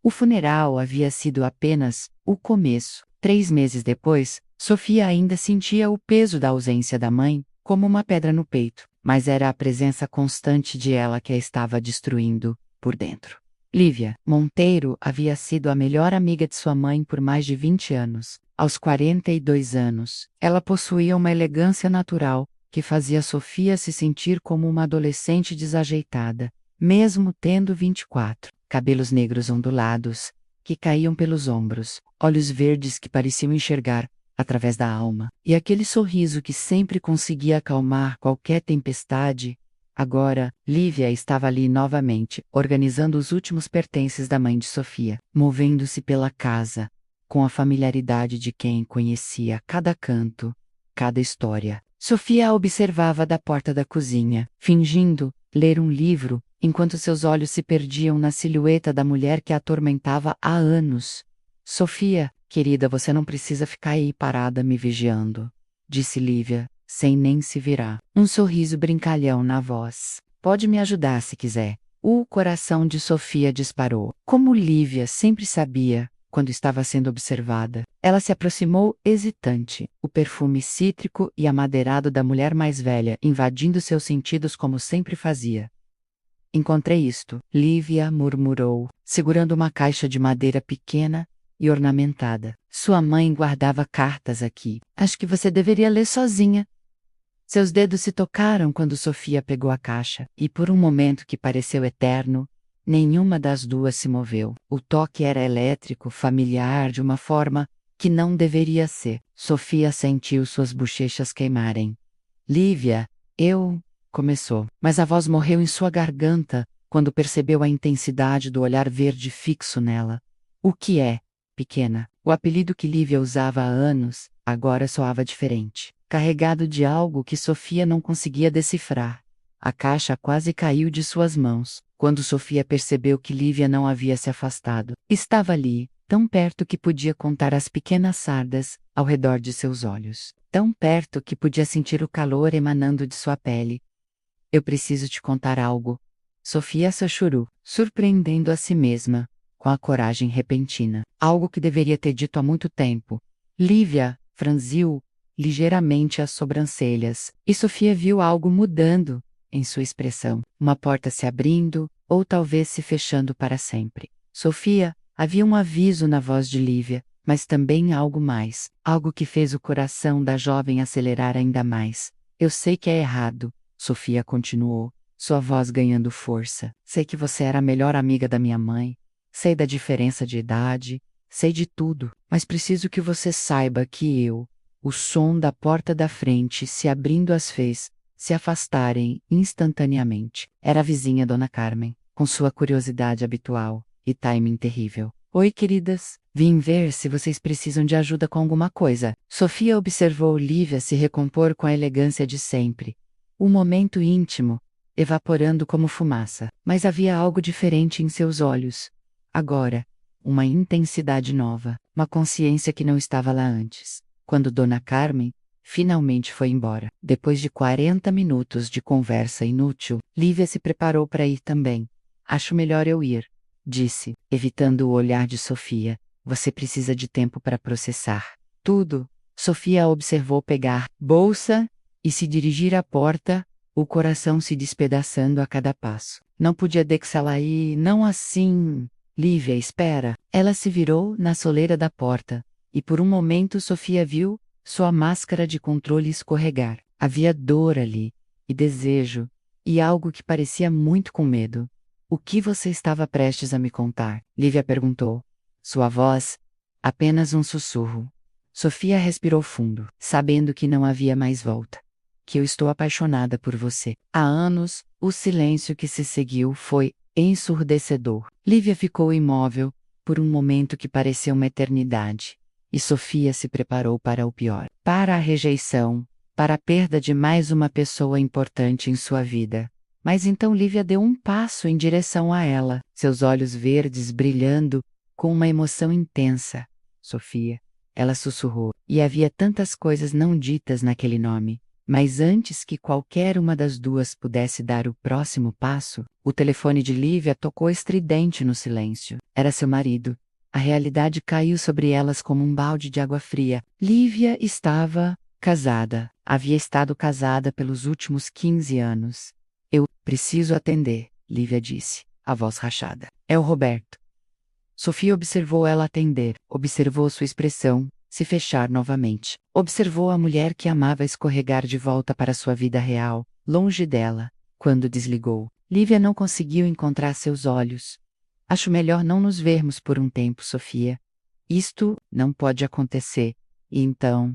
O funeral havia sido apenas o começo. 3 meses depois, Sofia ainda sentia o peso da ausência da mãe, como uma pedra no peito, mas era a presença constante de ela que a estava destruindo por dentro. Lívia Monteiro havia sido a melhor amiga de sua mãe por mais de 20 anos. Aos 42 anos, ela possuía uma elegância natural que fazia Sofia se sentir como uma adolescente desajeitada, mesmo tendo 24. Cabelos negros ondulados, que caíam pelos ombros, olhos verdes que pareciam enxergar através da alma, e aquele sorriso que sempre conseguia acalmar qualquer tempestade. Agora, Lívia estava ali novamente, organizando os últimos pertences da mãe de Sofia, movendo-se pela casa, com a familiaridade de quem conhecia cada canto, cada história. Sofia a observava da porta da cozinha, fingindo ler um livro, enquanto seus olhos se perdiam na silhueta da mulher que a atormentava há anos. Sofia, querida, você não precisa ficar aí parada me vigiando, disse Lívia, sem nem se virar. Um sorriso brincalhão na voz. Pode me ajudar se quiser. O coração de Sofia disparou. Como Lívia sempre sabia, quando estava sendo observada, ela se aproximou hesitante, o perfume cítrico e amadeirado da mulher mais velha invadindo seus sentidos como sempre fazia. Encontrei isto, Lívia murmurou, segurando uma caixa de madeira pequena e ornamentada. Sua mãe guardava cartas aqui. Acho que você deveria ler sozinha. Seus dedos se tocaram quando Sofia pegou a caixa, e por um momento que pareceu eterno, nenhuma das duas se moveu. O toque era elétrico, familiar, de uma forma que não deveria ser. Sofia sentiu suas bochechas queimarem. Lívia, começou, mas a voz morreu em sua garganta quando percebeu a intensidade do olhar verde fixo nela. O que é, pequena? O apelido que Lívia usava há anos, agora soava diferente, carregado de algo que Sofia não conseguia decifrar. A caixa quase caiu de suas mãos, quando Sofia percebeu que Lívia não havia se afastado. Estava ali, tão perto que podia contar as pequenas sardas ao redor de seus olhos, tão perto que podia sentir o calor emanando de sua pele. Eu preciso te contar algo. Sofia sussurrou, surpreendendo a si mesma, com a coragem repentina. Algo que deveria ter dito há muito tempo. Lívia franziu ligeiramente as sobrancelhas, e Sofia viu algo mudando em sua expressão. Uma porta se abrindo, ou talvez se fechando para sempre. Sofia, havia um aviso na voz de Lívia, mas também algo mais, algo que fez o coração da jovem acelerar ainda mais. Eu sei que é errado, Sofia continuou, sua voz ganhando força. Sei que você era a melhor amiga da minha mãe. Sei da diferença de idade. Sei de tudo. Mas preciso que você saiba que o som da porta da frente se abrindo as fez se afastarem instantaneamente. Era a vizinha Dona Carmen, com sua curiosidade habitual e timing terrível. Oi, queridas. Vim ver se vocês precisam de ajuda com alguma coisa. Sofia observou Lívia se recompor com a elegância de sempre. Um momento íntimo, evaporando como fumaça, mas havia algo diferente em seus olhos. Agora, uma intensidade nova, uma consciência que não estava lá antes. Quando Dona Carmen finalmente foi embora, depois de 40 minutos de conversa inútil, Lívia se preparou para ir também. Acho melhor eu ir, disse, evitando o olhar de Sofia. Você precisa de tempo para processar tudo. Sofia a observou pegar bolsa e se dirigir à porta, o coração se despedaçando a cada passo. Não podia deixá-la aí, não assim. Lívia, espera. Ela se virou na soleira da porta, e por um momento Sofia viu sua máscara de controle escorregar. Havia dor ali, e desejo, e algo que parecia muito com medo. O que você estava prestes a me contar? Lívia perguntou. Sua voz, apenas um sussurro. Sofia respirou fundo, sabendo que não havia mais volta. Que eu estou apaixonada por você. Há anos, o silêncio que se seguiu foi ensurdecedor. Lívia ficou imóvel, por um momento que pareceu uma eternidade. E Sofia se preparou para o pior. Para a rejeição, para a perda de mais uma pessoa importante em sua vida. Mas então Lívia deu um passo em direção a ela, seus olhos verdes brilhando, com uma emoção intensa. Sofia, ela sussurrou, e havia tantas coisas não ditas naquele nome. Mas antes que qualquer uma das duas pudesse dar o próximo passo, o telefone de Lívia tocou estridente no silêncio. Era seu marido. A realidade caiu sobre elas como um balde de água fria. Lívia estava casada. Havia estado casada pelos últimos 15 anos. Eu preciso atender, Lívia disse, a voz rachada. É o Roberto. Sofia observou ela atender, observou sua expressão se fechar novamente. Observou a mulher que amava escorregar de volta para sua vida real, longe dela. Quando desligou, Lívia não conseguiu encontrar seus olhos. Acho melhor não nos vermos por um tempo, Sofia. Isto não pode acontecer. E então,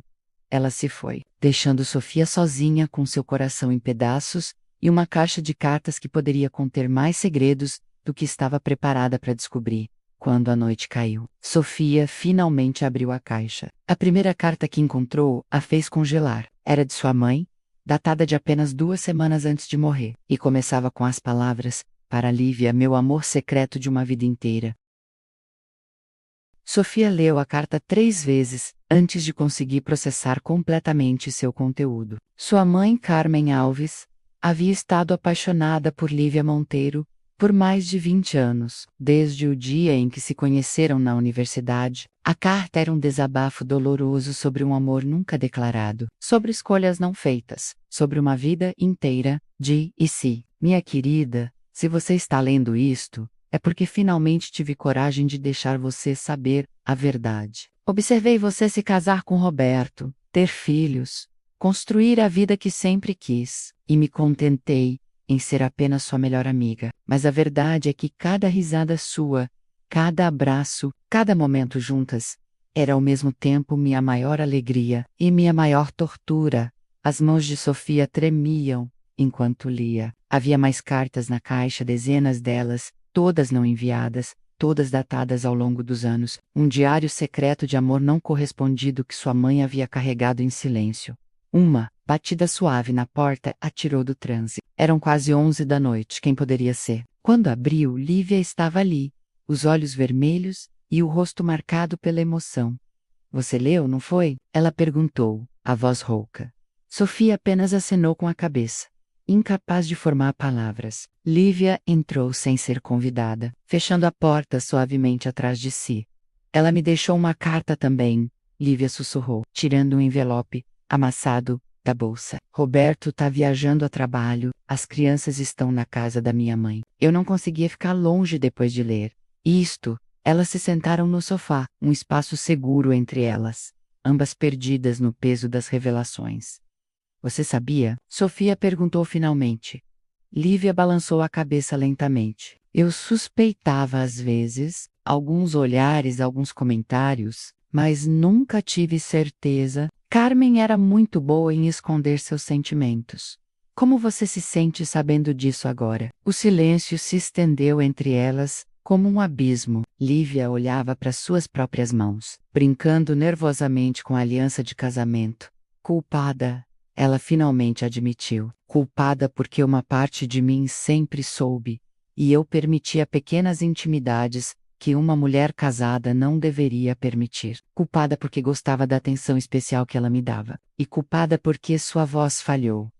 ela se foi, deixando Sofia sozinha com seu coração em pedaços e uma caixa de cartas que poderia conter mais segredos do que estava preparada para descobrir. Quando a noite caiu, Sofia finalmente abriu a caixa. A primeira carta que encontrou a fez congelar. Era de sua mãe, datada de apenas 2 semanas antes de morrer, e começava com as palavras: para Lívia, meu amor secreto de uma vida inteira. Sofia leu a carta 3 vezes, antes de conseguir processar completamente seu conteúdo. Sua mãe, Carmen Alves, havia estado apaixonada por Lívia Monteiro por mais de 20 anos, desde o dia em que se conheceram na universidade. A carta era um desabafo doloroso sobre um amor nunca declarado, sobre escolhas não feitas, sobre uma vida inteira de e se. Minha querida, se você está lendo isto, é porque finalmente tive coragem de deixar você saber a verdade. Observei você se casar com Roberto, ter filhos, construir a vida que sempre quis, e me contentei em ser apenas sua melhor amiga. Mas a verdade é que cada risada sua, cada abraço, cada momento juntas, era ao mesmo tempo minha maior alegria e minha maior tortura. As mãos de Sofia tremiam enquanto lia. Havia mais cartas na caixa, dezenas delas, todas não enviadas, todas datadas ao longo dos anos, um diário secreto de amor não correspondido que sua mãe havia carregado em silêncio. Uma batida suave na porta a tirou do transe. Eram quase 11 da noite, quem poderia ser? Quando abriu, Lívia estava ali, os olhos vermelhos e o rosto marcado pela emoção. Você leu, não foi? Ela perguntou, a voz rouca. Sofia apenas acenou com a cabeça, incapaz de formar palavras. Lívia entrou sem ser convidada, fechando a porta suavemente atrás de si. Ela me deixou uma carta também, Lívia sussurrou, tirando um envelope amassado da bolsa. Roberto tá viajando a trabalho, as crianças estão na casa da minha mãe. Eu não conseguia ficar longe depois de ler isto. Elas se sentaram no sofá, um espaço seguro entre elas, ambas perdidas no peso das revelações. Você sabia? Sofia perguntou finalmente. Lívia balançou a cabeça lentamente. Eu suspeitava às vezes, alguns olhares, alguns comentários, mas nunca tive certeza. Carmen era muito boa em esconder seus sentimentos. Como você se sente sabendo disso agora? O silêncio se estendeu entre elas, como um abismo. Lívia olhava para suas próprias mãos, brincando nervosamente com a aliança de casamento. Culpada, ela finalmente admitiu. Culpada porque uma parte de mim sempre soube, e eu permitia pequenas intimidades que uma mulher casada não deveria permitir. Culpada porque gostava da atenção especial que ela me dava. E culpada porque sua voz falhou.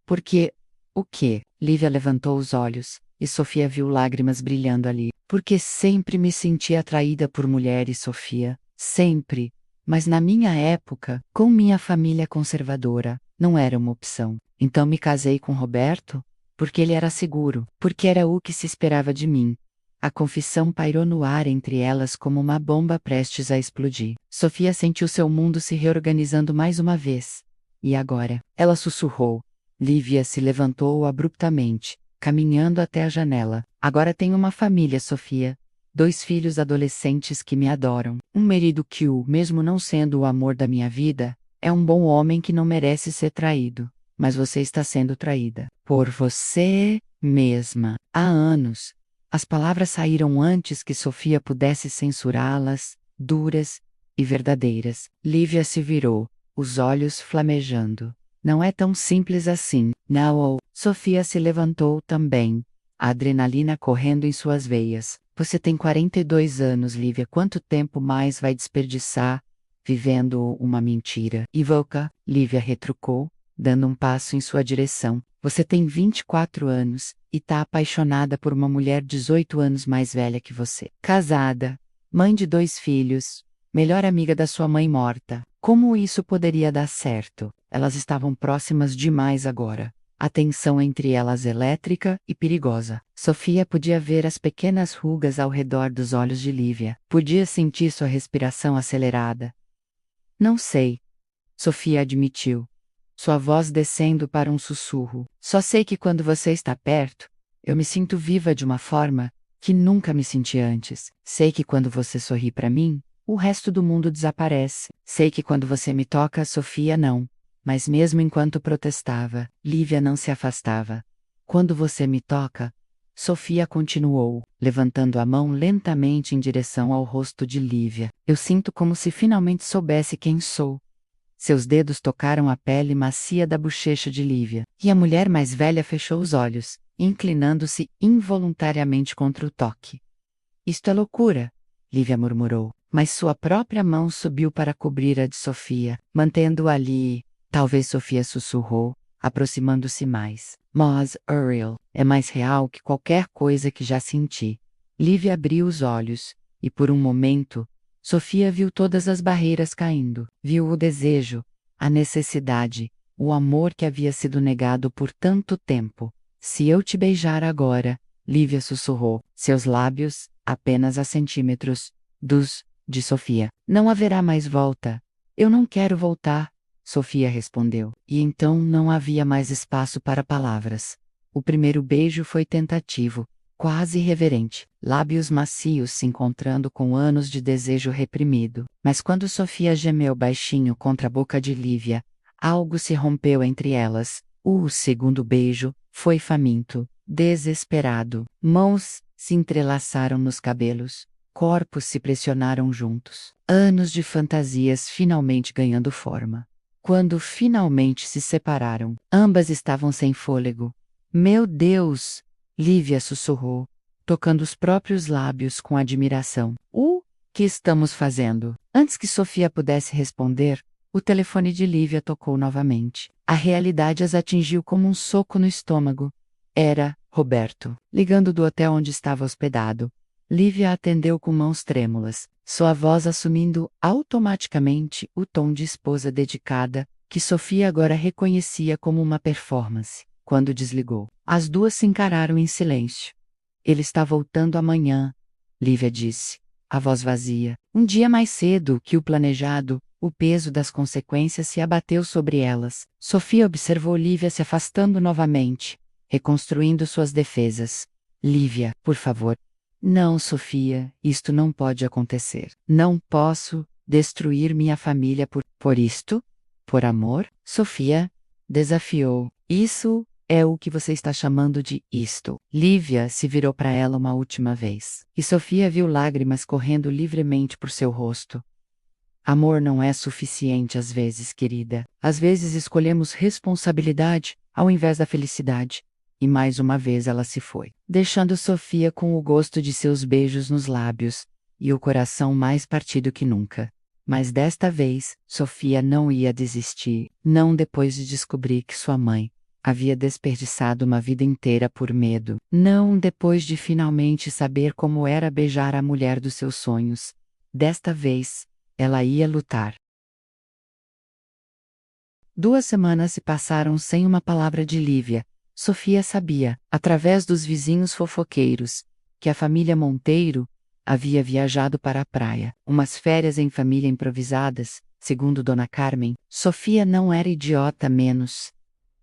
Porque... o quê? Lívia levantou os olhos, e Sofia viu lágrimas brilhando ali. Porque sempre me senti atraída por mulheres, Sofia. Sempre. Mas na minha época, com minha família conservadora, não era uma opção. Então me casei com Roberto, porque ele era seguro, porque era o que se esperava de mim. A confissão pairou no ar entre elas como uma bomba prestes a explodir. Sofia sentiu seu mundo se reorganizando mais uma vez. E agora? Ela sussurrou. Lívia se levantou abruptamente, caminhando até a janela. Agora tenho uma família, Sofia. 2 filhos adolescentes que me adoram. Um marido que, mesmo não sendo o amor da minha vida, é um bom homem que não merece ser traído. Mas você está sendo traída. Por você mesma. Há anos. As palavras saíram antes que Sofia pudesse censurá-las, duras e verdadeiras. Lívia se virou, os olhos flamejando. Não é tão simples assim, não. Sofia se levantou também, a adrenalina correndo em suas veias. Você tem 42 anos, Lívia. Quanto tempo mais vai desperdiçar vivendo uma mentira? Ivoca, Lívia retrucou, dando um passo em sua direção. Você tem 24 anos e tá apaixonada por uma mulher 18 anos mais velha que você. Casada, mãe de 2 filhos, melhor amiga da sua mãe morta. Como isso poderia dar certo? Elas estavam próximas demais agora. A tensão entre elas elétrica e perigosa. Sofia podia ver as pequenas rugas ao redor dos olhos de Lívia. Podia sentir sua respiração acelerada. Não sei, Sofia admitiu, sua voz descendo para um sussurro. Só sei que quando você está perto, eu me sinto viva de uma forma que nunca me senti antes. Sei que quando você sorri para mim, o resto do mundo desaparece. Sei que quando você me toca, Sofia não. Mas mesmo enquanto protestava, Lívia não se afastava. Quando você me toca, Sofia continuou, levantando a mão lentamente em direção ao rosto de Lívia. Eu sinto como se finalmente soubesse quem sou. Seus dedos tocaram a pele macia da bochecha de Lívia, e a mulher mais velha fechou os olhos, inclinando-se involuntariamente contra o toque. Isto é loucura, Lívia murmurou, mas sua própria mão subiu para cobrir a de Sofia, mantendo-a ali. Talvez Sofia sussurrou, aproximando-se mais. Mas, Uriel, é mais real que qualquer coisa que já senti. Lívia abriu os olhos, e por um momento, Sofia viu todas as barreiras caindo, viu o desejo, a necessidade, o amor que havia sido negado por tanto tempo. Se eu te beijar agora, Lívia sussurrou, seus lábios, apenas a centímetros, de Sofia. Não haverá mais volta. Eu não quero voltar, Sofia respondeu, e então não havia mais espaço para palavras. O primeiro beijo foi tentativo, quase reverente, lábios macios se encontrando com anos de desejo reprimido. Mas quando Sofia gemeu baixinho contra a boca de Lívia, algo se rompeu entre elas. O segundo beijo foi faminto, desesperado. Mãos se entrelaçaram nos cabelos, corpos se pressionaram juntos. Anos de fantasias finalmente ganhando forma. Quando finalmente se separaram, ambas estavam sem fôlego. Meu Deus! Lívia sussurrou, tocando os próprios lábios com admiração. O que estamos fazendo? Antes que Sofia pudesse responder, o telefone de Lívia tocou novamente. A realidade as atingiu como um soco no estômago. Era Roberto, ligando do hotel onde estava hospedado. Lívia atendeu com mãos trêmulas, sua voz assumindo automaticamente o tom de esposa dedicada, que Sofia agora reconhecia como uma performance. Quando desligou, as duas se encararam em silêncio. Ele está voltando amanhã, Lívia disse, a voz vazia. Um dia mais cedo que o planejado, o peso das consequências se abateu sobre elas. Sofia observou Lívia se afastando novamente, reconstruindo suas defesas. Lívia, por favor. Não, Sofia, isto não pode acontecer. Não posso destruir minha família por isto? Por amor? Sofia desafiou. Isso é o que você está chamando de isto. Lívia se virou para ela uma última vez. E Sofia viu lágrimas correndo livremente por seu rosto. Amor não é suficiente às vezes, querida. Às vezes escolhemos responsabilidade ao invés da felicidade. E mais uma vez ela se foi, deixando Sofia com o gosto de seus beijos nos lábios, e o coração mais partido que nunca. Mas desta vez, Sofia não ia desistir, não depois de descobrir que sua mãe havia desperdiçado uma vida inteira por medo, não depois de finalmente saber como era beijar a mulher dos seus sonhos. Desta vez, ela ia lutar. 2 semanas se passaram sem uma palavra de Lívia. Sofia sabia, através dos vizinhos fofoqueiros, que a família Monteiro havia viajado para a praia. Umas férias em família improvisadas, segundo Dona Carmen. Sofia não era idiota menos.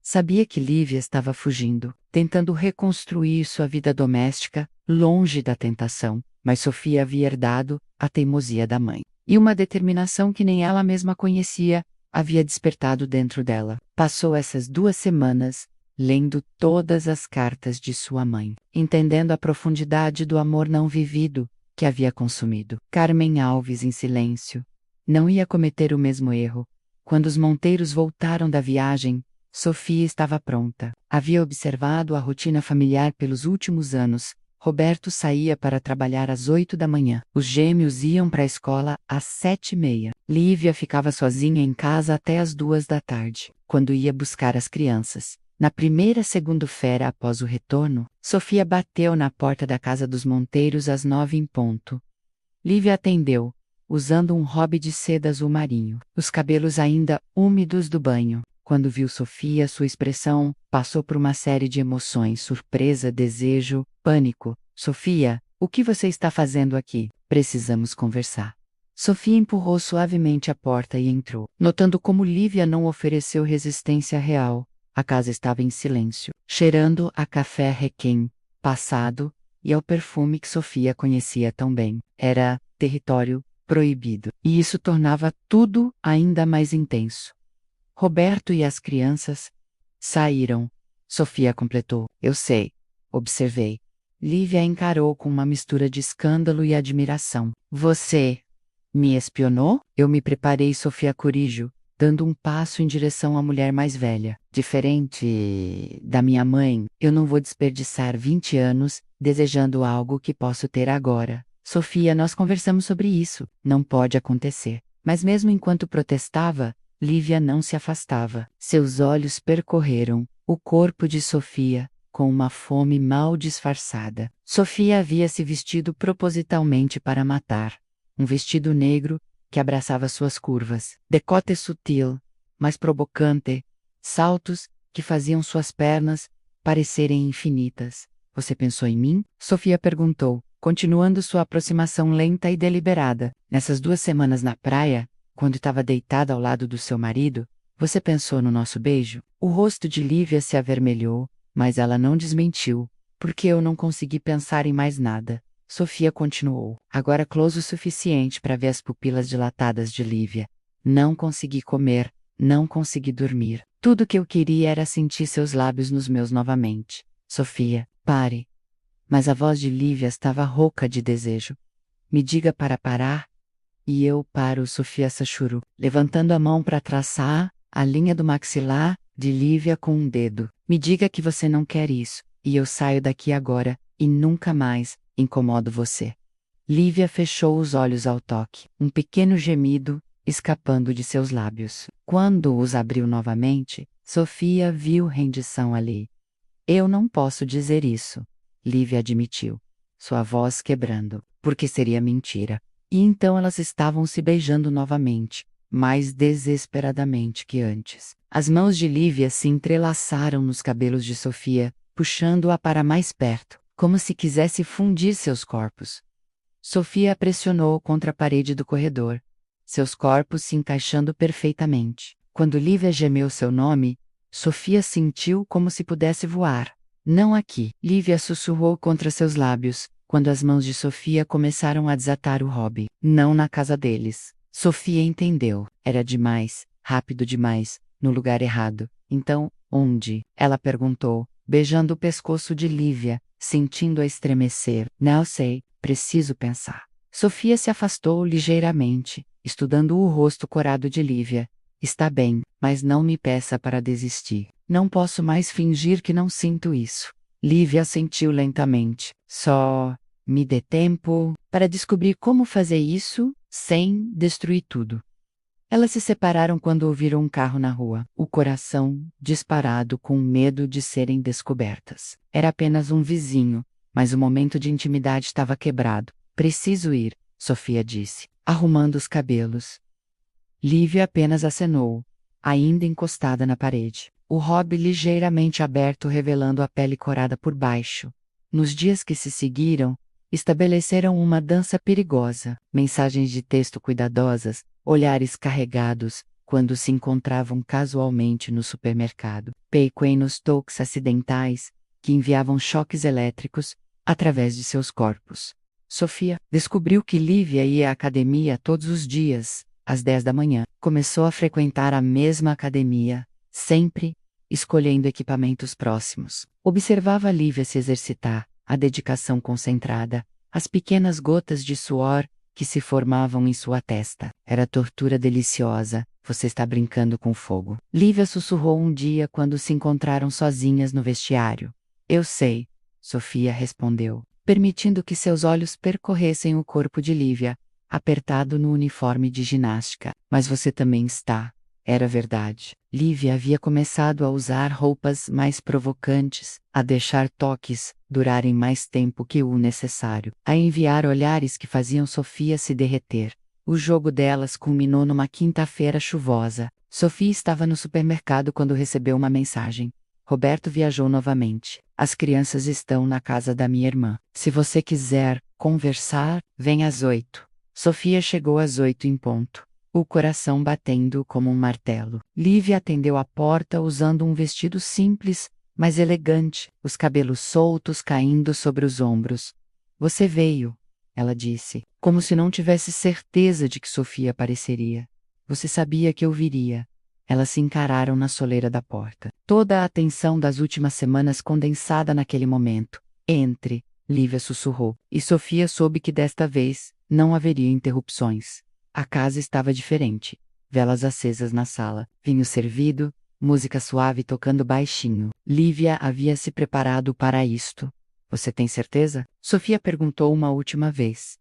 Sabia que Lívia estava fugindo, tentando reconstruir sua vida doméstica, longe da tentação, mas Sofia havia herdado a teimosia da mãe. E uma determinação que nem ela mesma conhecia havia despertado dentro dela. Passou essas 2 semanas lendo todas as cartas de sua mãe, entendendo a profundidade do amor não vivido que havia consumido. Carmen Alves em silêncio. Não ia cometer o mesmo erro. Quando os Monteiros voltaram da viagem, Sofia estava pronta. Havia observado a rotina familiar pelos últimos anos. Roberto saía para trabalhar às 8 da manhã. Os gêmeos iam para a escola às 7h30. Lívia ficava sozinha em casa até às 2 da tarde. quando ia buscar as crianças. Na primeira segunda-feira após o retorno, Sofia bateu na porta da casa dos Monteiros às 9 em ponto. Lívia atendeu, usando um hobby de seda azul marinho, os cabelos ainda úmidos do banho. Quando viu Sofia, sua expressão passou por uma série de emoções: surpresa, desejo, pânico. Sofia, o que você está fazendo aqui? Precisamos conversar. Sofia empurrou suavemente a porta e entrou. Notando como Lívia não ofereceu resistência real, a casa estava em silêncio, cheirando a café requém, passado, e ao perfume que Sofia conhecia tão bem. Era território proibido, e isso tornava tudo ainda mais intenso. Roberto e as crianças saíram. Sofia completou. Eu sei. Observei. Lívia encarou com uma mistura de escândalo e admiração. Você me espionou? Eu me preparei, Sofia corrigiu, dando um passo em direção à mulher mais velha. Diferente da minha mãe, eu não vou desperdiçar 20 anos desejando algo que posso ter agora. Sofia, nós conversamos sobre isso. Não pode acontecer. Mas mesmo enquanto protestava, Lívia não se afastava. Seus olhos percorreram o corpo de Sofia com uma fome mal disfarçada. Sofia havia se vestido propositalmente para matar. Um vestido negro que abraçava suas curvas, decote sutil, mas provocante, saltos que faziam suas pernas parecerem infinitas. Você pensou em mim? Sofia perguntou, continuando sua aproximação lenta e deliberada. Nessas 2 semanas na praia, quando estava deitada ao lado do seu marido, você pensou no nosso beijo? O rosto de Lívia se avermelhou, mas ela não desmentiu, porque eu não consegui pensar em mais nada. Sofia continuou, agora close o suficiente para ver as pupilas dilatadas de Lívia. Não consegui comer, não consegui dormir. Tudo que eu queria era sentir seus lábios nos meus novamente. Sofia, pare. Mas a voz de Lívia estava rouca de desejo. Me diga para parar. E eu paro, Sofia Sachuru, levantando a mão para traçar a linha do maxilar de Lívia com um dedo. Me diga que você não quer isso, e eu saio daqui agora, e nunca mais incomodo você. Lívia fechou os olhos ao toque, um pequeno gemido escapando de seus lábios. Quando os abriu novamente, Sofia viu rendição ali. Eu não posso dizer isso, Lívia admitiu, sua voz quebrando, porque seria mentira. E então elas estavam se beijando novamente, mais desesperadamente que antes. As mãos de Lívia se entrelaçaram nos cabelos de Sofia, puxando-a para mais perto, como se quisesse fundir seus corpos. Sofia a pressionou contra a parede do corredor, seus corpos se encaixando perfeitamente. Quando Lívia gemeu seu nome, Sofia sentiu como se pudesse voar. Não aqui, Lívia sussurrou contra seus lábios, quando as mãos de Sofia começaram a desatar o hobby. Não na casa deles. Sofia entendeu. Era demais, rápido demais, no lugar errado. Então, onde? Ela perguntou, beijando o pescoço de Lívia, sentindo-a estremecer. Não sei, preciso pensar. Sofia se afastou ligeiramente, estudando o rosto corado de Lívia. Está bem, mas não me peça para desistir. Não posso mais fingir que não sinto isso. Lívia assentiu lentamente. Só me dê tempo para descobrir como fazer isso sem destruir tudo. Elas se separaram quando ouviram um carro na rua, o coração disparado com medo de serem descobertas. Era apenas um vizinho, mas o momento de intimidade estava quebrado. Preciso ir, Sofia disse, arrumando os cabelos. Lívia apenas acenou, ainda encostada na parede. O hobby ligeiramente aberto revelando a pele corada por baixo. Nos dias que se seguiram, estabeleceram uma dança perigosa, mensagens de texto cuidadosas, olhares carregados, quando se encontravam casualmente no supermercado. Pequenos toques acidentais, que enviavam choques elétricos através de seus corpos. Sofia descobriu que Lívia ia à academia todos os dias, às 10 da manhã. Começou a frequentar a mesma academia, sempre escolhendo equipamentos próximos. Observava Lívia se exercitar, a dedicação concentrada, as pequenas gotas de suor que se formavam em sua testa. Era tortura deliciosa. Você está brincando com fogo. Lívia sussurrou um dia quando se encontraram sozinhas no vestiário. Eu sei, Sofia respondeu, permitindo que seus olhos percorressem o corpo de Lívia, apertado no uniforme de ginástica. Mas você também está. Era verdade. Lívia havia começado a usar roupas mais provocantes, a deixar toques durarem mais tempo que o necessário, a enviar olhares que faziam Sofia se derreter. O jogo delas culminou numa quinta-feira chuvosa. Sofia estava no supermercado quando recebeu uma mensagem. Roberto viajou novamente. As crianças estão na casa da minha irmã. Se você quiser conversar, vem às 8. Sofia chegou às 8 em ponto, o coração batendo como um martelo. Lívia atendeu a porta usando um vestido simples, mas elegante, os cabelos soltos caindo sobre os ombros. Você veio, ela disse, como se não tivesse certeza de que Sofia apareceria. Você sabia que eu viria. Elas se encararam na soleira da porta. Toda a atenção das últimas semanas condensada naquele momento. Entre, Lívia sussurrou, e Sofia soube que desta vez não haveria interrupções. A casa estava diferente. Velas acesas na sala, vinho servido, música suave tocando baixinho. Lívia havia se preparado para isto. Você tem certeza? Sofia perguntou uma última vez.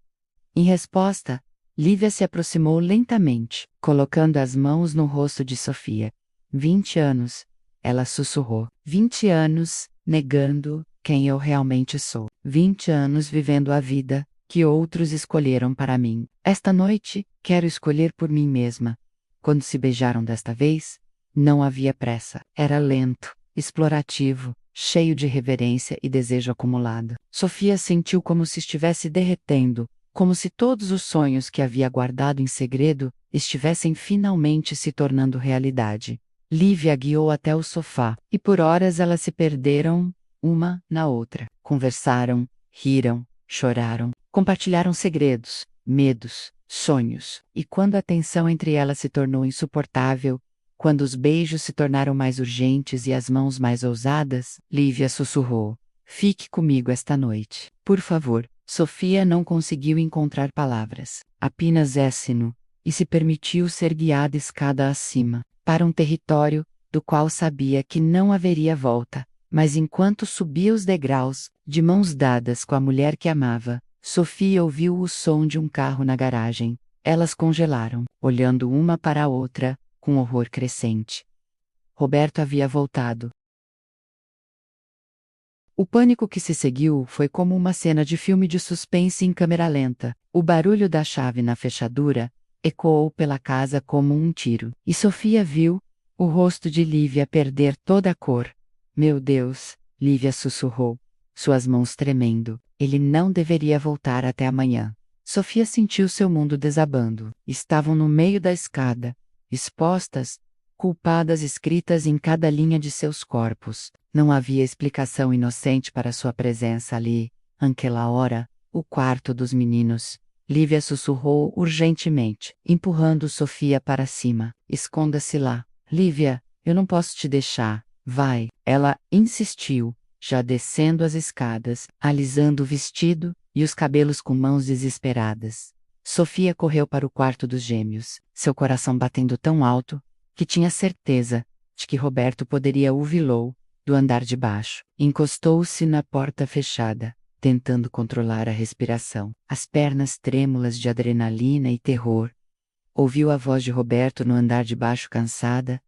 Em resposta, Lívia se aproximou lentamente, colocando as mãos no rosto de Sofia. 20 anos, ela sussurrou. 20 anos, negando quem eu realmente sou. 20 anos vivendo a vida que outros escolheram para mim. Esta noite, quero escolher por mim mesma. Quando se beijaram desta vez, não havia pressa. Era lento, explorativo, cheio de reverência e desejo acumulado. Sofia sentiu como se estivesse derretendo, como se todos os sonhos que havia guardado em segredo estivessem finalmente se tornando realidade. Lívia a guiou até o sofá, e por horas elas se perderam, uma na outra. Conversaram, riram, choraram, compartilharam segredos, medos, sonhos. E quando a tensão entre elas se tornou insuportável, quando os beijos se tornaram mais urgentes e as mãos mais ousadas, Lívia sussurrou: fique comigo esta noite, por favor. Sofia não conseguiu encontrar palavras, apenas ésseno, e se permitiu ser guiada escada acima, para um território do qual sabia que não haveria volta. Mas enquanto subia os degraus, de mãos dadas com a mulher que amava, Sofia ouviu o som de um carro na garagem. Elas congelaram, olhando uma para a outra, com horror crescente. Roberto havia voltado. O pânico que se seguiu foi como uma cena de filme de suspense em câmera lenta. O barulho da chave na fechadura ecoou pela casa como um tiro. E Sofia viu o rosto de Lívia perder toda a cor. Meu Deus, Lívia sussurrou, suas mãos tremendo. Ele não deveria voltar até amanhã. Sofia sentiu seu mundo desabando. Estavam no meio da escada, expostas, culpadas escritas em cada linha de seus corpos. Não havia explicação inocente para sua presença ali, naquela hora, o quarto dos meninos. Lívia sussurrou urgentemente, empurrando Sofia para cima. Esconda-se lá. Lívia, eu não posso te deixar. Vai. Ela insistiu, já descendo as escadas, alisando o vestido e os cabelos com mãos desesperadas. Sofia correu para o quarto dos gêmeos, seu coração batendo tão alto que tinha certeza de que Roberto poderia ouvi-lo do andar de baixo. Encostou-se na porta fechada, tentando controlar a respiração, as pernas trêmulas de adrenalina e terror. Ouviu a voz de Roberto no andar de baixo cansada,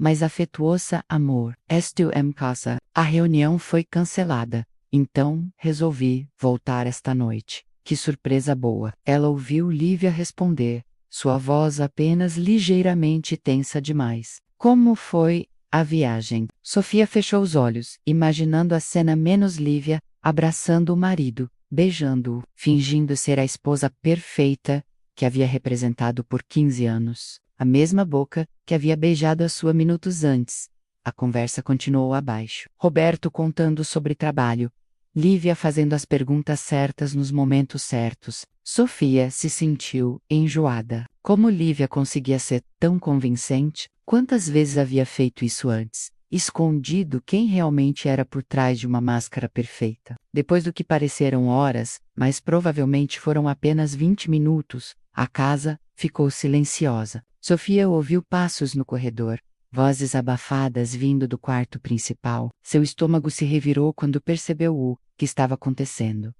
mas afetuosa: amor, esto em casa. A reunião foi cancelada, então resolvi voltar esta noite. Que surpresa boa! Ela ouviu Lívia responder, sua voz apenas ligeiramente tensa demais. Como foi a viagem? Sofia fechou os olhos, imaginando a cena menos Lívia, abraçando o marido, beijando-o, fingindo ser a esposa perfeita que havia representado por 15 anos. A mesma boca que havia beijado a sua minutos antes. A conversa continuou abaixo. Roberto contando sobre trabalho. Lívia fazendo as perguntas certas nos momentos certos. Sofia se sentiu enjoada. Como Lívia conseguia ser tão convincente? Quantas vezes havia feito isso antes? Escondido quem realmente era por trás de uma máscara perfeita. Depois do que pareceram horas, mas provavelmente foram apenas 20 minutos, a casa ficou silenciosa. Sofia ouviu passos no corredor, vozes abafadas vindo do quarto principal. Seu estômago se revirou quando percebeu o que estava acontecendo.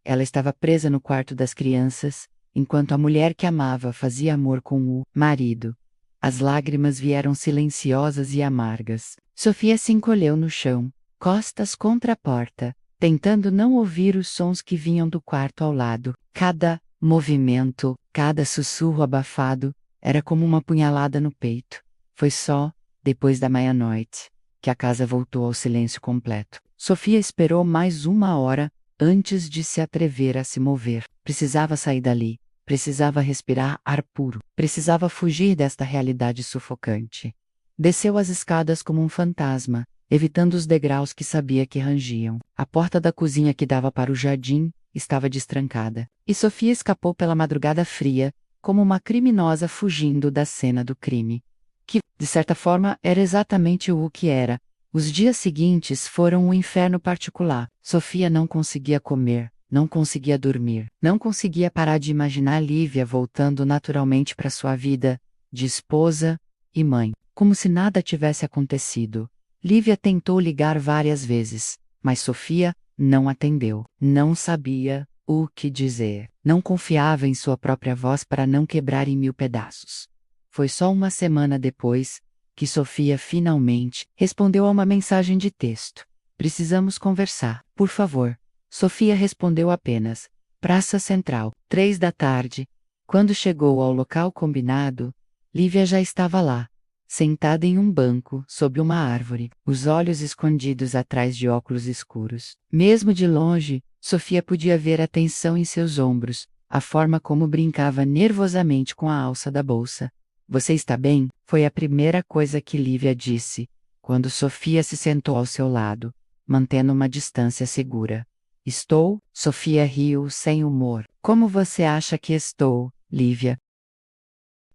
Ela estava presa no quarto das crianças, enquanto a mulher que amava fazia amor com o marido. As lágrimas vieram silenciosas e amargas. Sofia se encolheu no chão, costas contra a porta, tentando não ouvir os sons que vinham do quarto ao lado. Cada movimento, cada sussurro abafado, era como uma punhalada no peito. Foi só, depois da meia-noite, que a casa voltou ao silêncio completo. Sofia esperou mais 1 hora antes de se atrever a se mover. Precisava sair dali. Precisava respirar ar puro. Precisava fugir desta realidade sufocante. Desceu as escadas como um fantasma, evitando os degraus que sabia que rangiam. A porta da cozinha que dava para o jardim estava destrancada. E Sofia escapou pela madrugada fria, como uma criminosa fugindo da cena do crime. Que, de certa forma, era exatamente o que era. Os dias seguintes foram um inferno particular. Sofia não conseguia comer, não conseguia dormir, não conseguia parar de imaginar Lívia voltando naturalmente para sua vida de esposa e mãe, como se nada tivesse acontecido. Lívia tentou ligar várias vezes, mas Sofia não atendeu. Não sabia o que dizer. Não confiava em sua própria voz para não quebrar em 1000 pedaços. Foi só uma semana depois que Sofia finalmente respondeu a uma mensagem de texto. Precisamos conversar, por favor. Sofia respondeu apenas. Praça Central, 3 da tarde. Quando chegou ao local combinado, Lívia já estava lá, sentada em um banco, sob uma árvore, os olhos escondidos atrás de óculos escuros. Mesmo de longe, Sofia podia ver a tensão em seus ombros, a forma como brincava nervosamente com a alça da bolsa. Você está bem? Foi a primeira coisa que Lívia disse, quando Sofia se sentou ao seu lado, mantendo uma distância segura. Estou? Sofia riu sem humor. Como você acha que estou, Lívia?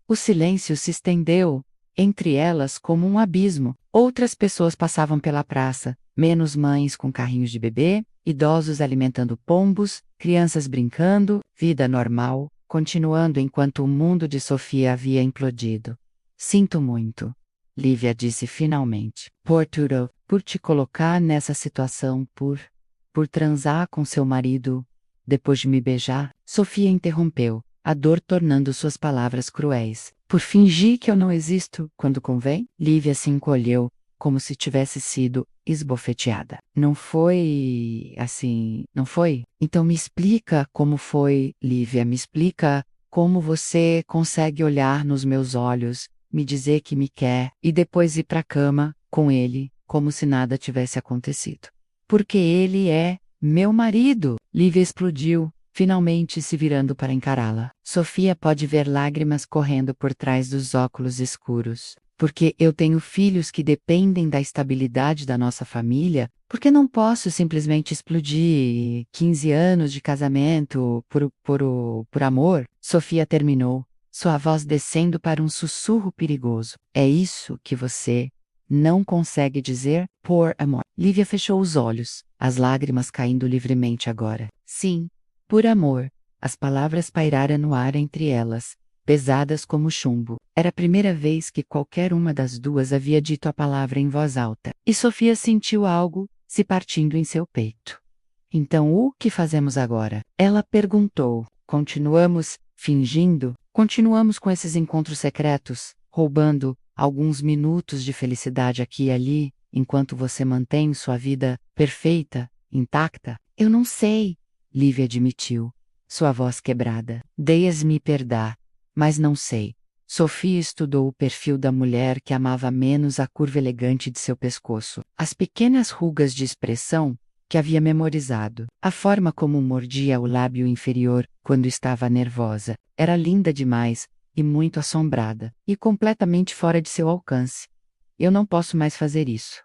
O silêncio se estendeu entre elas como um abismo. Outras pessoas passavam pela praça, menos mães com carrinhos de bebê, idosos alimentando pombos, crianças brincando, vida normal, continuando enquanto o mundo de Sofia havia implodido. Sinto muito, Lívia disse finalmente. Por te colocar nessa situação, por transar com seu marido, depois de me beijar, Sofia interrompeu, a dor tornando suas palavras cruéis. Por fingir que eu não existo quando convém? Lívia se encolheu, como se tivesse sido esbofeteada. Não foi assim, não foi? Então me explica como foi, Lívia, me explica como você consegue olhar nos meus olhos, me dizer que me quer e depois ir para a cama com ele, como se nada tivesse acontecido. Porque ele é meu marido. Lívia explodiu, finalmente se virando para encará-la. Sofia pode ver lágrimas correndo por trás dos óculos escuros. Porque eu tenho filhos que dependem da estabilidade da nossa família, porque não posso simplesmente explodir 15 anos de casamento por amor? Sofia terminou, sua voz descendo para um sussurro perigoso. É isso que você não consegue dizer, por amor. Lívia fechou os olhos, as lágrimas caindo livremente agora. Sim, por amor. As palavras pairaram no ar entre elas, pesadas como chumbo. Era a primeira vez que qualquer uma das duas havia dito a palavra em voz alta, e Sofia sentiu algo se partindo em seu peito. Então o que fazemos agora? Ela perguntou. Continuamos fingindo? Continuamos com esses encontros secretos, roubando alguns minutos de felicidade aqui e ali, enquanto você mantém sua vida perfeita, intacta? Eu não sei, Lívia admitiu, sua voz quebrada. Deixe-me perdoar, mas não sei. Sofia estudou o perfil da mulher que amava menos a curva elegante de seu pescoço, as pequenas rugas de expressão que havia memorizado, a forma como mordia o lábio inferior quando estava nervosa. Era linda demais, e muito assombrada, e completamente fora de seu alcance. Eu não posso mais fazer isso,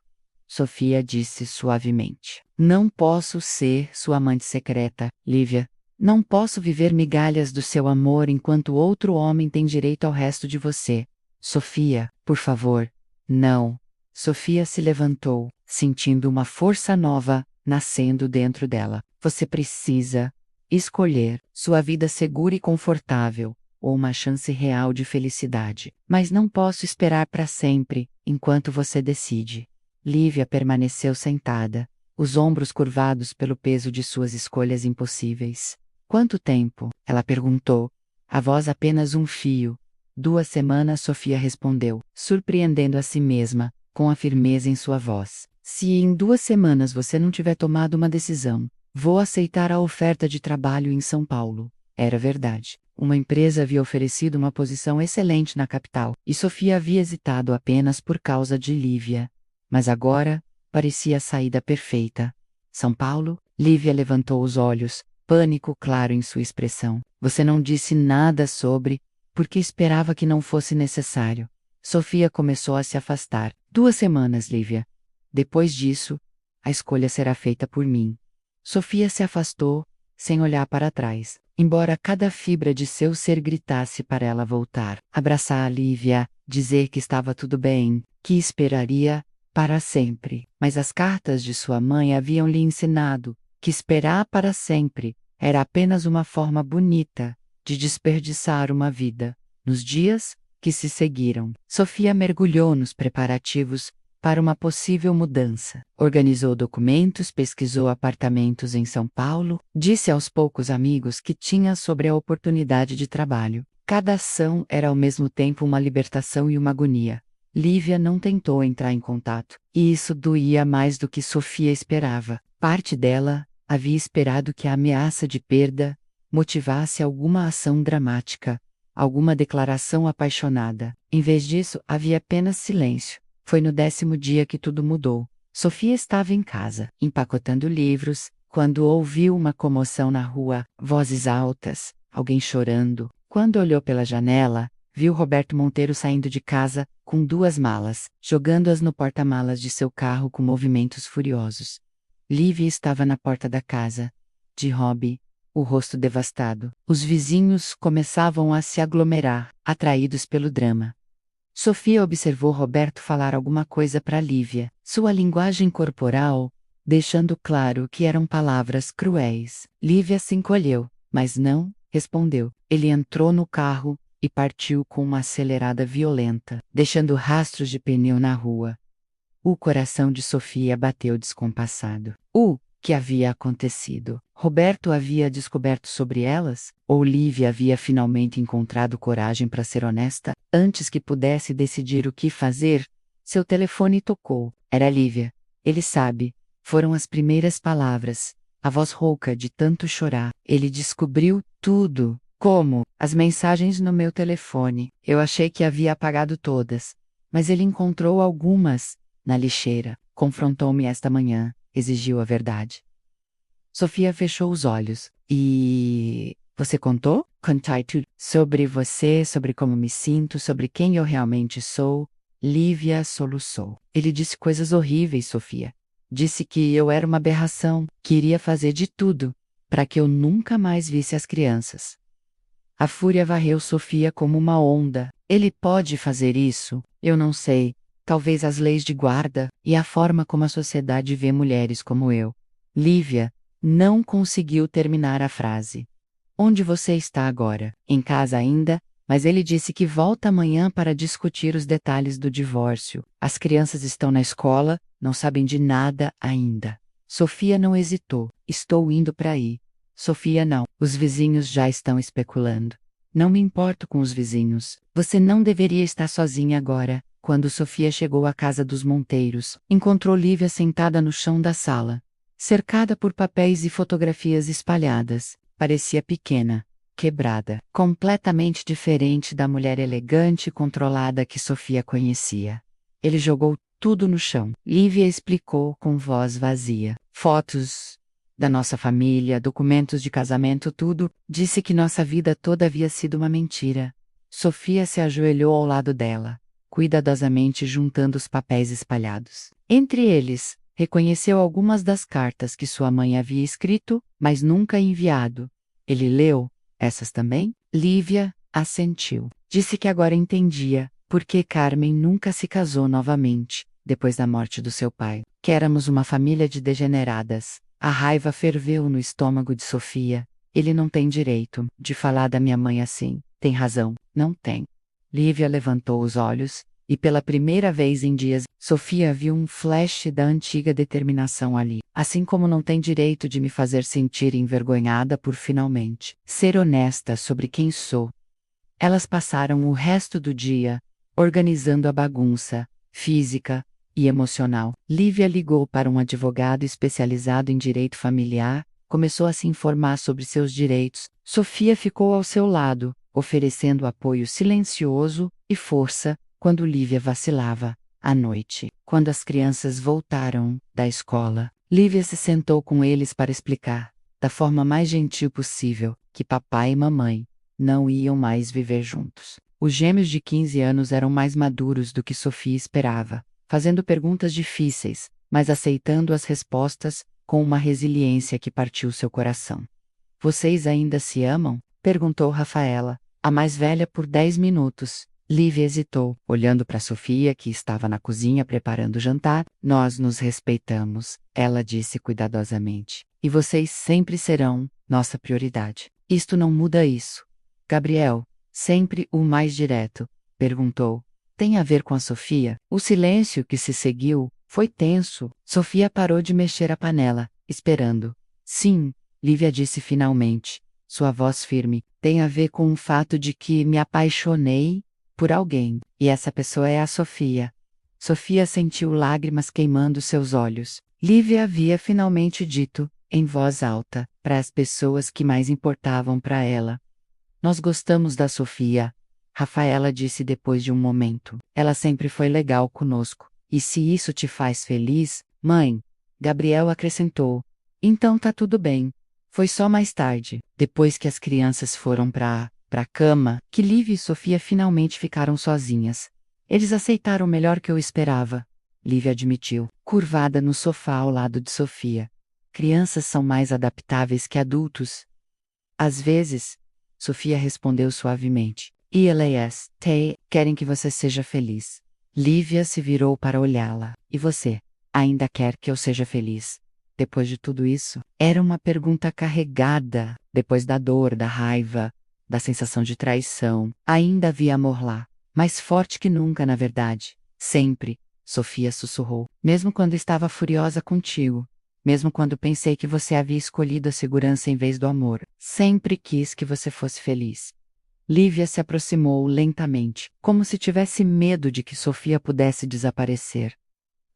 Sofia disse suavemente. Não posso ser sua amante secreta, Lívia. Não posso viver migalhas do seu amor enquanto outro homem tem direito ao resto de você. Sofia, por favor. Não. Sofia se levantou, sentindo uma força nova nascendo dentro dela. Você precisa escolher sua vida segura e confortável, ou uma chance real de felicidade. Mas não posso esperar para sempre, enquanto você decide. Lívia permaneceu sentada, os ombros curvados pelo peso de suas escolhas impossíveis. Quanto tempo? Ela perguntou, a voz apenas um fio, 2 semanas, Sofia respondeu, surpreendendo a si mesma, com a firmeza em sua voz. Se em 2 semanas você não tiver tomado uma decisão, vou aceitar a oferta de trabalho em São Paulo. Era verdade. Uma empresa havia oferecido uma posição excelente na capital, e Sofia havia hesitado apenas por causa de Lívia. Mas agora, parecia a saída perfeita. São Paulo? Lívia levantou os olhos, pânico claro em sua expressão. Você não disse nada sobre, porque esperava que não fosse necessário. Sofia começou a se afastar. 2 semanas, Lívia. Depois disso, a escolha será feita por mim. Sofia se afastou, sem olhar para trás, embora cada fibra de seu ser gritasse para ela voltar, abraçar a Lívia, dizer que estava tudo bem, que esperaria para sempre. Mas as cartas de sua mãe haviam lhe ensinado que esperar para sempre era apenas uma forma bonita de desperdiçar uma vida. Nos dias que se seguiram, Sofia mergulhou nos preparativos para uma possível mudança. Organizou documentos, pesquisou apartamentos em São Paulo, disse aos poucos amigos que tinha sobre a oportunidade de trabalho. Cada ação era ao mesmo tempo uma libertação e uma agonia. Lívia não tentou entrar em contato, e isso doía mais do que Sofia esperava. Parte dela havia esperado que a ameaça de perda motivasse alguma ação dramática, alguma declaração apaixonada. Em vez disso, havia apenas silêncio. Foi no 10º dia que tudo mudou. Sofia estava em casa, empacotando livros, quando ouviu uma comoção na rua, vozes altas, alguém chorando. Quando olhou pela janela, viu Roberto Monteiro saindo de casa, com 2 malas, jogando-as no porta-malas de seu carro com movimentos furiosos. Lívia estava na porta da casa de Rob, o rosto devastado. Os vizinhos começavam a se aglomerar, atraídos pelo drama. Sofia observou Roberto falar alguma coisa para Lívia, sua linguagem corporal, deixando claro que eram palavras cruéis. Lívia se encolheu, mas não respondeu. Ele entrou no carro e partiu com uma acelerada violenta, deixando rastros de pneu na rua. O coração de Sofia bateu descompassado. O que havia acontecido? Roberto havia descoberto sobre elas? Ou Lívia havia finalmente encontrado coragem para ser honesta? Antes que pudesse decidir o que fazer, seu telefone tocou. Era Lívia. Ele sabe. Foram as primeiras palavras. A voz rouca de tanto chorar. Ele descobriu tudo. Como? As mensagens no meu telefone. Eu achei que havia apagado todas. Mas ele encontrou algumas na lixeira. Confrontou-me esta manhã. Exigiu a verdade. Sofia fechou os olhos. E você contou? Contei tudo. Sobre você, sobre como me sinto, sobre quem eu realmente sou. Lívia soluçou. Ele disse coisas horríveis, Sofia. Disse que eu era uma aberração, que iria fazer de tudo para que eu nunca mais visse as crianças. A fúria varreu Sofia como uma onda. Ele pode fazer isso? Eu não sei. Talvez as leis de guarda e a forma como a sociedade vê mulheres como eu. Lívia não conseguiu terminar a frase. Onde você está agora? Em casa ainda? Mas ele disse que volta amanhã para discutir os detalhes do divórcio. As crianças estão na escola, não sabem de nada ainda. Sofia não hesitou. Estou indo para aí. Sofia não. Os vizinhos já estão especulando. Não me importo com os vizinhos. Você não deveria estar sozinha agora. Quando Sofia chegou à casa dos Monteiros, encontrou Lívia sentada no chão da sala, cercada por papéis e fotografias espalhadas. Parecia pequena, quebrada, completamente diferente da mulher elegante e controlada que Sofia conhecia. Ele jogou tudo no chão. Lívia explicou com voz vazia. Fotos da nossa família, documentos de casamento, tudo. Disse que nossa vida toda havia sido uma mentira. Sofia se ajoelhou ao lado dela, cuidadosamente juntando os papéis espalhados. Entre eles, reconheceu algumas das cartas que sua mãe havia escrito, mas nunca enviado. Ele leu essas também? Lívia assentiu. Disse que agora entendia por que Carmen nunca se casou novamente, depois da morte do seu pai. Que éramos uma família de degeneradas. A raiva ferveu no estômago de Sofia. Ele não tem direito de falar da minha mãe assim. Tem razão, não tem. Lívia levantou os olhos, e pela primeira vez em dias, Sofia viu um flash da antiga determinação ali. Assim como não tem direito de me fazer sentir envergonhada por finalmente ser honesta sobre quem sou. Elas passaram o resto do dia organizando a bagunça física e emocional. Lívia ligou para um advogado especializado em direito familiar, começou a se informar sobre seus direitos. Sofia ficou ao seu lado, oferecendo apoio silencioso e força quando Lívia vacilava. À noite, quando as crianças voltaram da escola, Lívia se sentou com eles para explicar, da forma mais gentil possível, que papai e mamãe não iam mais viver juntos. Os gêmeos de 15 anos eram mais maduros do que Sofia esperava, fazendo perguntas difíceis, mas aceitando as respostas com uma resiliência que partiu seu coração. Vocês ainda se amam? Perguntou Rafaela, a mais velha por 10 minutos. Lívia hesitou, olhando para Sofia, que estava na cozinha preparando o jantar. Nós nos respeitamos, ela disse cuidadosamente. E vocês sempre serão nossa prioridade. Isto não muda isso. Gabriel, sempre o mais direto, perguntou. Tem a ver com a Sofia? O silêncio que se seguiu foi tenso. Sofia parou de mexer a panela, esperando. Sim, Lívia disse finalmente, sua voz firme. Tem a ver com o fato de que me apaixonei por alguém, e essa pessoa é a Sofia. Sofia sentiu lágrimas queimando seus olhos. Lívia havia finalmente dito, em voz alta, para as pessoas que mais importavam para ela. Nós gostamos da Sofia, Rafaela disse depois de um momento. Ela sempre foi legal conosco. E se isso te faz feliz, mãe? Gabriel acrescentou. Então tá tudo bem. Foi só mais tarde, depois que as crianças foram pra cama, que Lívia e Sofia finalmente ficaram sozinhas. Eles aceitaram melhor que eu esperava, Lívia admitiu, curvada no sofá ao lado de Sofia. Crianças são mais adaptáveis que adultos. Às vezes, Sofia respondeu suavemente. E elas querem que você seja feliz. Lívia se virou para olhá-la. E você? Ainda quer que eu seja feliz? Depois de tudo isso? Era uma pergunta carregada. Depois da dor, da raiva, da sensação de traição. Ainda havia amor lá. Mais forte que nunca, na verdade. Sempre, Sofia sussurrou. Mesmo quando estava furiosa contigo. Mesmo quando pensei que você havia escolhido a segurança em vez do amor. Sempre quis que você fosse feliz. Lívia se aproximou lentamente, como se tivesse medo de que Sofia pudesse desaparecer.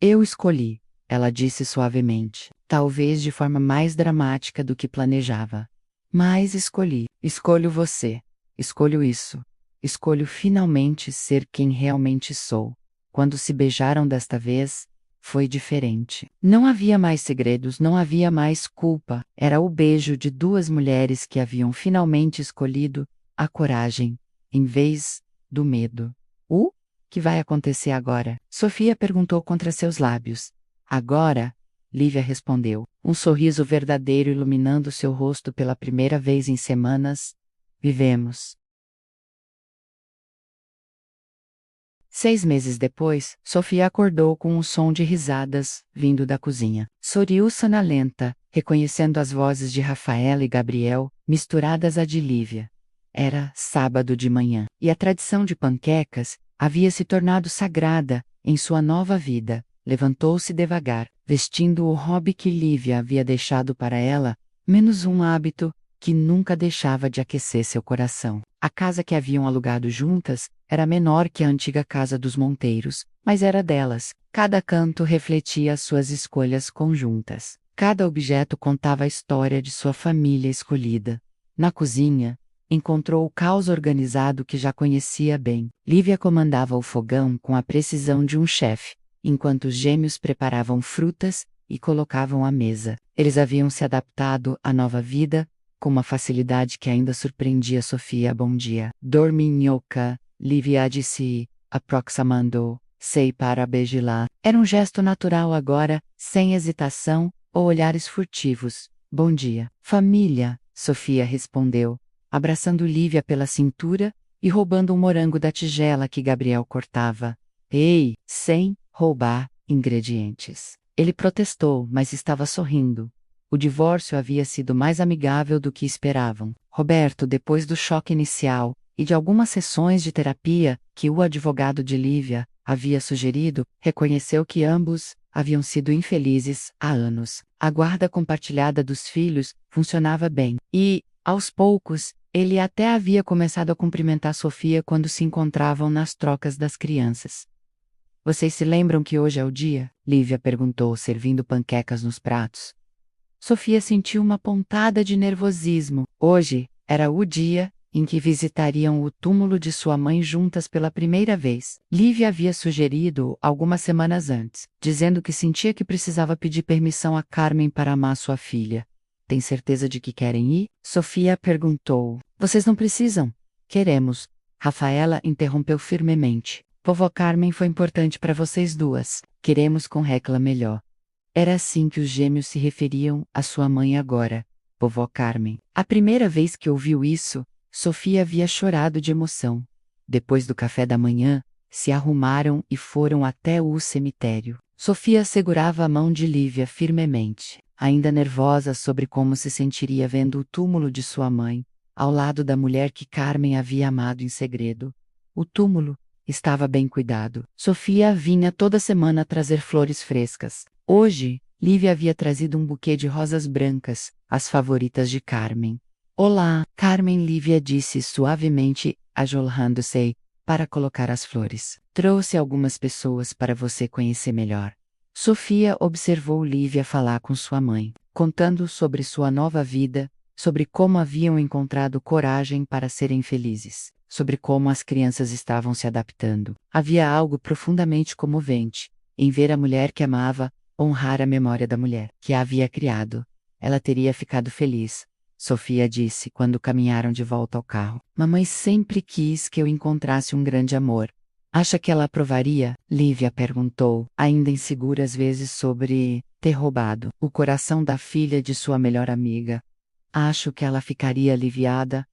Eu escolhi, ela disse suavemente, talvez de forma mais dramática do que planejava. Mas escolhi. Escolho você. Escolho isso. Escolho finalmente ser quem realmente sou. Quando se beijaram desta vez, foi diferente. Não havia mais segredos, não havia mais culpa. Era o beijo de duas mulheres que haviam finalmente escolhido a coragem, em vez do medo. O que vai acontecer agora? Sofia perguntou contra seus lábios. Agora, Lívia respondeu, um sorriso verdadeiro iluminando seu rosto pela primeira vez em semanas. Vivemos. 6 meses depois, Sofia acordou com um som de risadas vindo da cozinha. Sorriu sonolenta, reconhecendo as vozes de Rafaela e Gabriel, misturadas à de Lívia. Era sábado de manhã, e a tradição de panquecas havia se tornado sagrada em sua nova vida. Levantou-se devagar, vestindo o hobby que Lívia havia deixado para ela, menos um hábito que nunca deixava de aquecer seu coração. A casa que haviam alugado juntas era menor que a antiga casa dos Monteiros, mas era delas. Cada canto refletia as suas escolhas conjuntas. Cada objeto contava a história de sua família escolhida. Na cozinha, encontrou o caos organizado que já conhecia bem. Lívia comandava o fogão com a precisão de um chefe, enquanto os gêmeos preparavam frutas e colocavam à mesa. Eles haviam se adaptado à nova vida, com uma facilidade que ainda surpreendia Sofia. Bom dia. Dorminhoca, Lívia disse, aproximando-se para beijá-la. Era um gesto natural agora, sem hesitação ou olhares furtivos. Bom dia. Família, Sofia respondeu, abraçando Lívia pela cintura e roubando um morango da tigela que Gabriel cortava. Ei, sem roubar ingredientes. Ele protestou, mas estava sorrindo. O divórcio havia sido mais amigável do que esperavam. Roberto, depois do choque inicial e de algumas sessões de terapia que o advogado de Lívia havia sugerido, reconheceu que ambos haviam sido infelizes há anos. A guarda compartilhada dos filhos funcionava bem e, aos poucos, Ele até havia começado a cumprimentar Sofia quando se encontravam nas trocas das crianças. Vocês se lembram que hoje é o dia? Lívia perguntou, servindo panquecas nos pratos. Sofia sentiu uma pontada de nervosismo. Hoje era o dia em que visitariam o túmulo de sua mãe juntas pela primeira vez. Lívia havia sugerido algumas semanas antes, dizendo que sentia que precisava pedir permissão a Carmen para amar sua filha. Tem certeza de que querem ir? Sofia perguntou. Vocês não precisam. Queremos. Rafaela interrompeu firmemente. Vovó Carmen foi importante para vocês duas. Queremos com Recla melhor. Era assim que os gêmeos se referiam à sua mãe agora, vovó Carmen. A primeira vez que ouviu isso, Sofia havia chorado de emoção. Depois do café da manhã, se arrumaram e foram até o cemitério. Sofia segurava a mão de Lívia firmemente, ainda nervosa sobre como se sentiria vendo o túmulo de sua mãe, ao lado da mulher que Carmen havia amado em segredo. O túmulo estava bem cuidado. Sofia vinha toda semana trazer flores frescas. Hoje, Lívia havia trazido um buquê de rosas brancas, as favoritas de Carmen. Olá, Carmen, Lívia disse suavemente, ajoelhando-se para colocar as flores. Trouxe algumas pessoas para você conhecer melhor. Sofia observou Lívia falar com sua mãe, contando sobre sua nova vida, sobre como haviam encontrado coragem para serem felizes, sobre como as crianças estavam se adaptando. Havia algo profundamente comovente em ver a mulher que amava honrar a memória da mulher que a havia criado. Ela teria ficado feliz, Sofia disse quando caminharam de volta ao carro. Mamãe sempre quis que eu encontrasse um grande amor. Acha que ela aprovaria? Lívia perguntou, ainda insegura às vezes sobre ter roubado o coração da filha de sua melhor amiga. Acho que ela ficaria aliviada.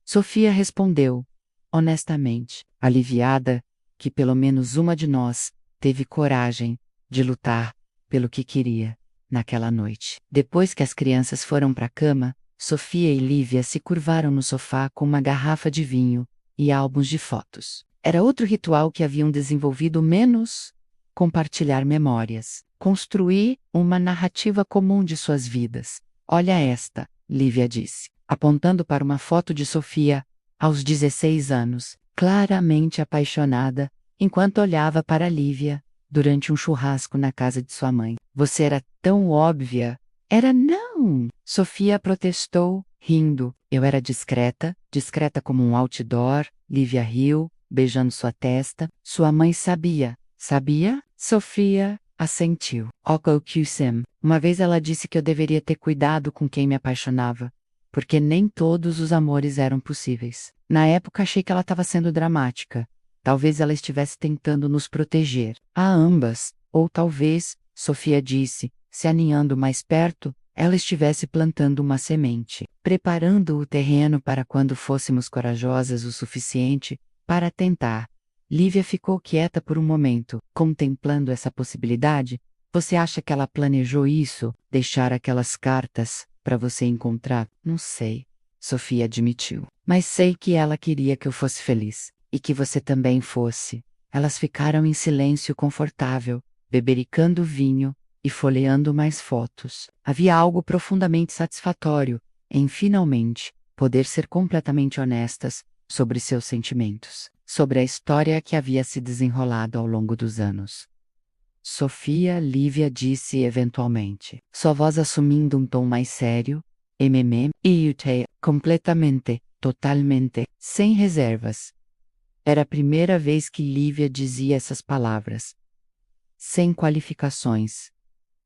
Sofia respondeu, honestamente, aliviada, que pelo menos uma de nós teve coragem de lutar pelo que queria, naquela noite. Depois que as crianças foram para a cama, Sofia e Lívia se curvaram no sofá com uma garrafa de vinho e álbuns de fotos. Era outro ritual que haviam desenvolvido menos compartilhar memórias, construir uma narrativa comum de suas vidas. Olha esta, Lívia disse, apontando para uma foto de Sofia, aos 16 anos, claramente apaixonada, enquanto olhava para Lívia, durante um churrasco na casa de sua mãe. Você era tão óbvia. Era não! Sofia protestou, rindo. Eu era discreta, discreta como um outdoor. Lívia riu, beijando sua testa. Sua mãe sabia. Sabia? Sofia assentiu. Okokusem. Uma vez ela disse que eu deveria ter cuidado com quem me apaixonava, porque nem todos os amores eram possíveis. Na época achei que ela estava sendo dramática. Talvez ela estivesse tentando nos proteger, a ambas, ou talvez, Sofia disse, se aninhando mais perto, ela estivesse plantando uma semente, preparando o terreno para quando fôssemos corajosas o suficiente para tentar. Lívia ficou quieta por um momento, contemplando essa possibilidade. Você acha que ela planejou isso, deixar aquelas cartas para você encontrar? Não sei, Sofia admitiu. Mas sei que ela queria que eu fosse feliz. E que você também fosse. Elas ficaram em silêncio confortável, bebericando vinho e folheando mais fotos. Havia algo profundamente satisfatório em finalmente poder ser completamente honestas sobre seus sentimentos, sobre a história que havia se desenrolado ao longo dos anos. Sofia, Lívia disse eventualmente, sua voz assumindo um tom mais sério, e completamente, totalmente, sem reservas. Era a primeira vez que Lívia dizia essas palavras. Sem qualificações.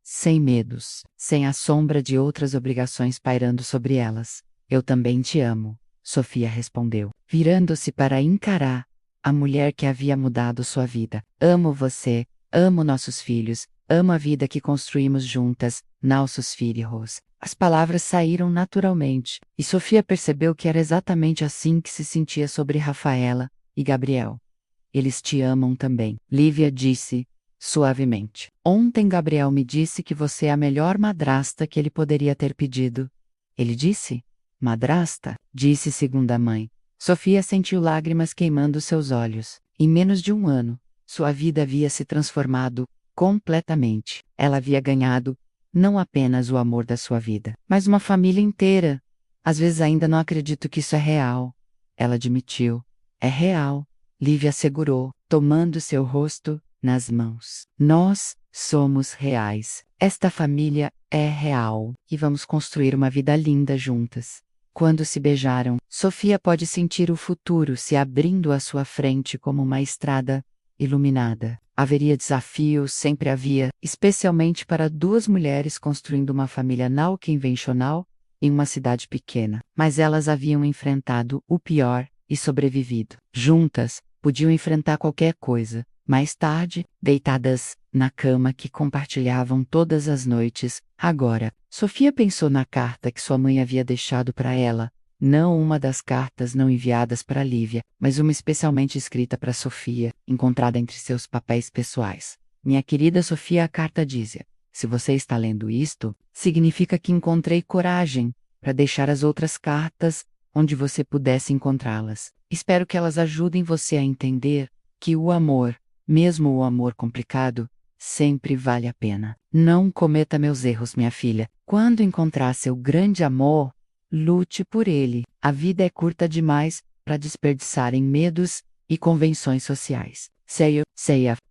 Sem medos. Sem a sombra de outras obrigações pairando sobre elas. Eu também te amo, Sofia respondeu, virando-se para encarar a mulher que havia mudado sua vida. Amo você, amo nossos filhos, amo a vida que construímos juntas, nossos filhos. As palavras saíram naturalmente, e Sofia percebeu que era exatamente assim que se sentia sobre Rafaela e Gabriel. Eles te amam também, Lívia disse, suavemente. Ontem Gabriel me disse que você é a melhor madrasta que ele poderia ter pedido. Ele disse? Madrasta? Disse segunda mãe. Sofia sentiu lágrimas queimando seus olhos. Em menos de um ano, sua vida havia se transformado completamente. Ela havia ganhado não apenas o amor da sua vida, mas uma família inteira. Às vezes ainda não acredito que isso é real. Ela admitiu. É real, Lívia assegurou, tomando seu rosto nas mãos. Nós somos reais. Esta família é real. E vamos construir uma vida linda juntas. Quando se beijaram, Sofia pode sentir o futuro se abrindo à sua frente como uma estrada iluminada. Haveria desafios, sempre havia, especialmente para duas mulheres construindo uma família não convencional em uma cidade pequena. Mas elas haviam enfrentado o pior e sobrevivido. Juntas, podiam enfrentar qualquer coisa. Mais tarde, deitadas na cama que compartilhavam todas as noites, agora, Sofia pensou na carta que sua mãe havia deixado para ela. Não uma das cartas não enviadas para Lívia, mas uma especialmente escrita para Sofia, encontrada entre seus papéis pessoais. Minha querida Sofia, a carta dizia: se você está lendo isto, significa que encontrei coragem para deixar as outras cartas onde você pudesse encontrá-las. Espero que elas ajudem você a entender que o amor, mesmo o amor complicado, sempre vale a pena. Não cometa meus erros, minha filha. Quando encontrar seu grande amor, lute por ele. A vida é curta demais para desperdiçar em medos e convenções sociais.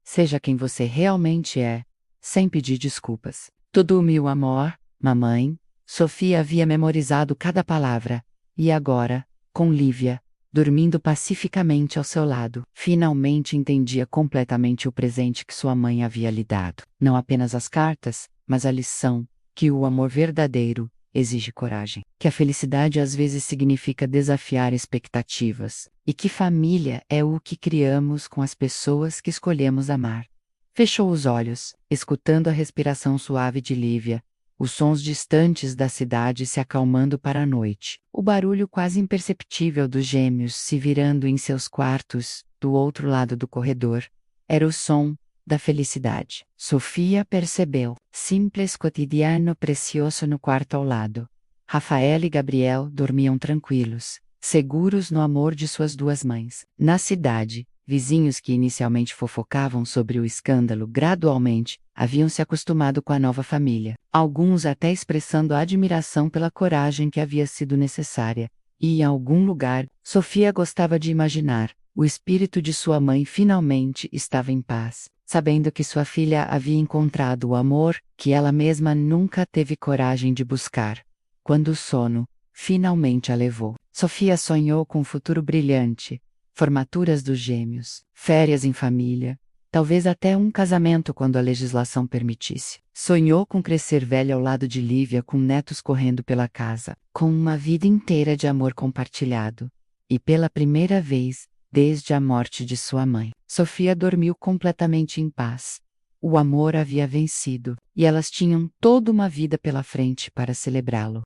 Seja quem você realmente é, sem pedir desculpas. Todo o meu amor, mamãe. Sofia havia memorizado cada palavra, e agora, com Lívia, dormindo pacificamente ao seu lado, finalmente entendia completamente o presente que sua mãe havia lhe dado. Não apenas as cartas, mas a lição, que o amor verdadeiro exige coragem, que a felicidade às vezes significa desafiar expectativas, e que família é o que criamos com as pessoas que escolhemos amar. Fechou os olhos, escutando a respiração suave de Lívia, os sons distantes da cidade se acalmando para a noite, o barulho quase imperceptível dos gêmeos se virando em seus quartos, do outro lado do corredor. Era o som da felicidade. Sofia percebeu, simples cotidiano precioso no quarto ao lado. Rafael e Gabriel dormiam tranquilos, seguros no amor de suas duas mães. Na cidade, vizinhos que inicialmente fofocavam sobre o escândalo gradualmente haviam se acostumado com a nova família, alguns até expressando admiração pela coragem que havia sido necessária. E em algum lugar, Sofia gostava de imaginar, o espírito de sua mãe finalmente estava em paz, sabendo que sua filha havia encontrado o amor que ela mesma nunca teve coragem de buscar. Quando o sono finalmente a levou, Sofia sonhou com um futuro brilhante, formaturas dos gêmeos, férias em família, talvez até um casamento quando a legislação permitisse. Sonhou com crescer velha ao lado de Lívia com netos correndo pela casa, com uma vida inteira de amor compartilhado. E pela primeira vez, desde a morte de sua mãe, Sofia dormiu completamente em paz. O amor havia vencido, e elas tinham toda uma vida pela frente para celebrá-lo.